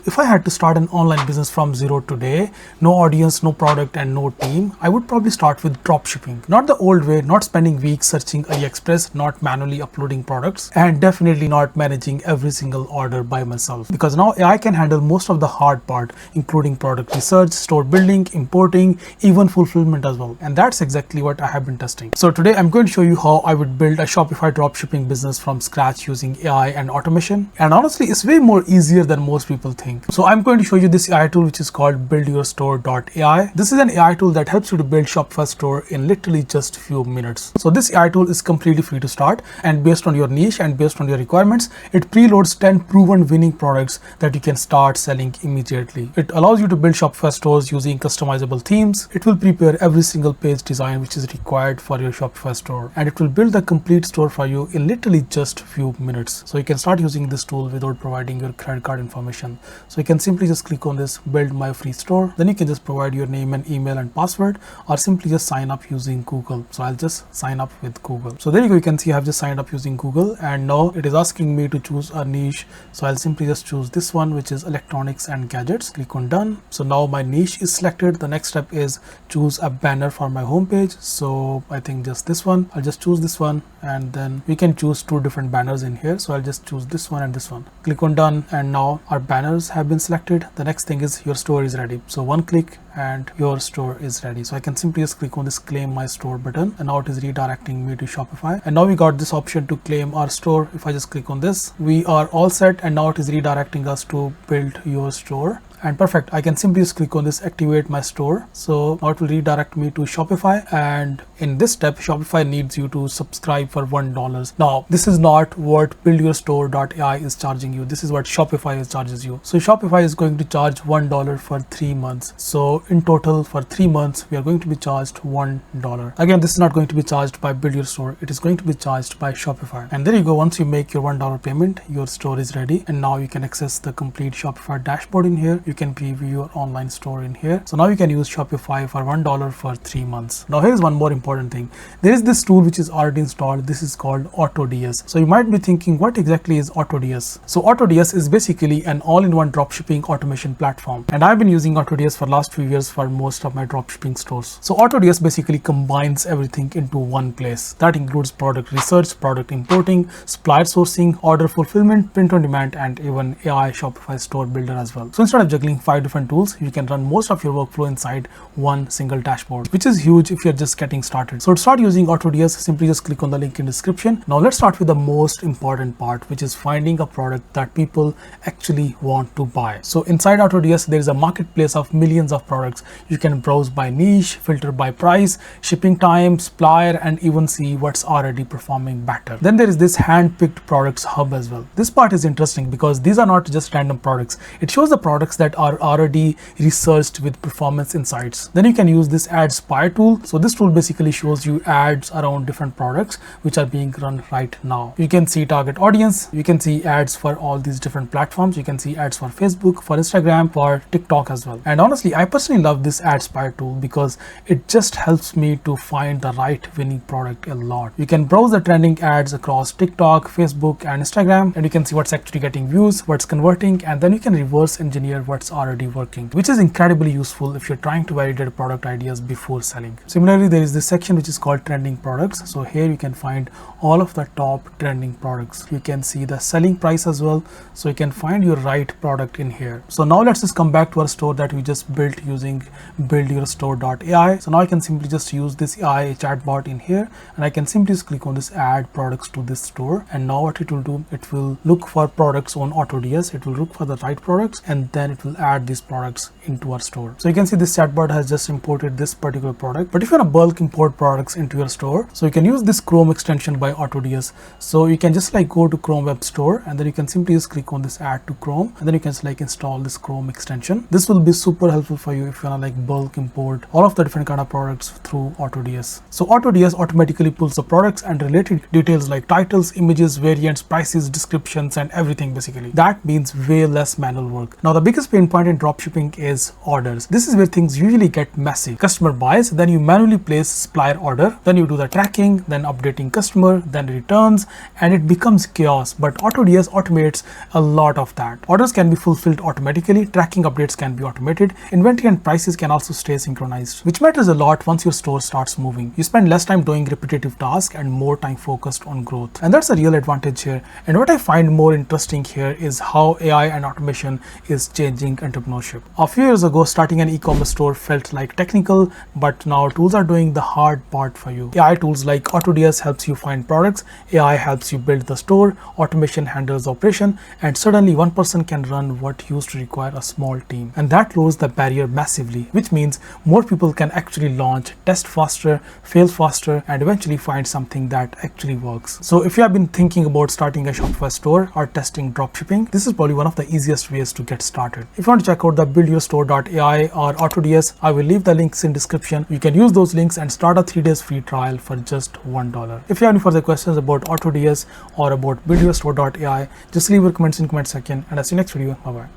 If I had to start an online business from zero today, no audience, no product and no team, I would probably start with dropshipping. Not the old way, not spending weeks searching AliExpress, not manually uploading products, and definitely not managing every single order by myself. Because now AI can handle most of the hard part, including product research, store building, importing, even fulfillment as well. And that's exactly what I have been testing. So today I'm going to show you how I would build a Shopify dropshipping business from scratch using AI and automation. And honestly, it's way more easier than most people think. So I'm going to show you this AI tool which is called buildyourstore.ai. This is an AI tool that helps you to build Shopify store in literally just a few minutes. So this AI tool is completely free to start, and based on your niche and based on your requirements, it preloads 10 proven winning products that you can start selling immediately. It allows you to build Shopify stores using customizable themes. It will prepare every single page design which is required for your Shopify store, and it will build the complete store for you in literally just a few minutes. So you can start using this tool without providing your credit card information. So you can simply just click on this build my free store. Then you can just provide your name and email and password, or simply just sign up using Google. So I'll just sign up with Google. So there you go. You can see I've just signed up using Google, and now it is asking me to choose a niche. So I'll simply just choose this one, which is electronics and gadgets. Click on done. So now my niche is selected. The next step is choose a banner for my homepage. So I think just this one. I'll just choose this one, and then we can choose two different banners in here. So I'll just choose this one and this one. Click on done, and now our banners have been selected. The next thing is your store is ready. So one click and your store is ready. So I can simply just click on this claim my store button, and now it is redirecting me to Shopify. And now we got this option to claim our store. If I just click on this, we are all set, and now it is redirecting us to build your store. And perfect, I can simply just click on this activate my store. So now it will redirect me to Shopify, and in this step Shopify needs you to subscribe for $1. Now this is not what buildyourstore.ai is charging you. This is what Shopify charges you. So Shopify is going to charge $1 for 3 months. So in total for 3 months we are going to be charged $1. Again, this is not going to be charged by Build Your Store. It is going to be charged by Shopify. And there you go. Once you make your $1 payment, your store is ready, and now you can access the complete Shopify dashboard in here. You can preview your online store in here. So now you can use Shopify for $1 for 3 months. Now here's one more important thing. There is this tool which is already installed. This is called AutoDS. So you might be thinking, what exactly is AutoDS? So AutoDS is basically an all-in-one dropshipping automation platform, and I've been using AutoDS for last few years for most of my dropshipping stores. So AutoDS basically combines everything into one place. That includes product research, product importing, supplier sourcing, order fulfillment, print on demand, and even AI Shopify store builder as well. So instead of juggling 5 different tools, you can run most of your workflow inside one single dashboard, which is huge if you're just getting started. So to start using AutoDS, simply just click on the link in description. Now let's start with the most important part, which is finding a product that people actually want to buy. So inside AutoDS, there is a marketplace of millions of products. You can browse by niche, filter by price, shipping time, supplier, and even see what's already performing better. Then there is this hand-picked products hub as well. This part is interesting because these are not just random products. It shows the products that are already researched with performance insights. Then you can use this AdSpy tool. So this tool basically shows you ads around different products which are being run right now. You can see target audience. You can see ads for all these different platforms. You can see ads for Facebook, for Instagram, for TikTok as well. And honestly, I personally love this AdSpy tool because it just helps me to find the right winning product a lot. You can browse the trending ads across TikTok, Facebook, and Instagram, and you can see what's actually getting views, what's converting, and then you can reverse engineer what's already working, which is incredibly useful if you're trying to validate product ideas before selling. Similarly, there is this section which is called trending products. So here you can find all of the top trending products. You can see the selling price as well, so you can find your right product in here. So now let's just come back to our store that we just built using buildyourstore.ai. So now I can simply just use this AI chatbot in here, and I can simply just click on this add products to this store, and now what it will do, it will look for products on AutoDS. It will look for the right products, and then it will add these products into our store. So you can see this chatbot has just imported this particular product. But if you want to bulk import products into your store, so you can use this Chrome extension by AutoDS. So you can just like go to Chrome Web Store, and then you can simply just click on this add to Chrome, and then you can just like install this Chrome extension. This will be super helpful for you if you want to like bulk import all of the different kind of products through AutoDS. So AutoDS automatically pulls the products and related details like titles, images, variants, prices, descriptions, and everything basically. That means way less manual work. Now the biggest pain point in dropshipping is orders. This is where things usually get messy. Customer buys, then you manually place supplier order, then you do the tracking, then updating customer, then returns, and it becomes chaos. But AutoDS automates a lot of that. Orders can be fulfilled automatically, tracking updates can be automated, inventory and prices can also stay synchronized, which matters a lot once your store starts moving. You spend less time doing repetitive tasks and more time focused on growth. And that's a real advantage here. And what I find more interesting here is how AI and automation is changing entrepreneurship. A few years ago, starting an e-commerce store felt like technical, but now tools are doing the hard part for you. AI tools like AutoDS helps you find products, AI helps you build the store, automation handles operation, and suddenly one person can run what used to require a small team. And that lowers the barrier massively, which means more people can actually launch, test faster, fail faster, and eventually find something that actually works. So if you have been thinking about starting a Shopify store or testing dropshipping, this is probably one of the easiest ways to get started. If you want to check out the buildyourstore.ai or AutoDS, I will leave the links in description. You can use those links and start a 3 days free trial for just $1. If you have any further questions about AutoDS or about buildyourstore.ai, just leave your comments in comment section, and I'll see you next video. Bye bye.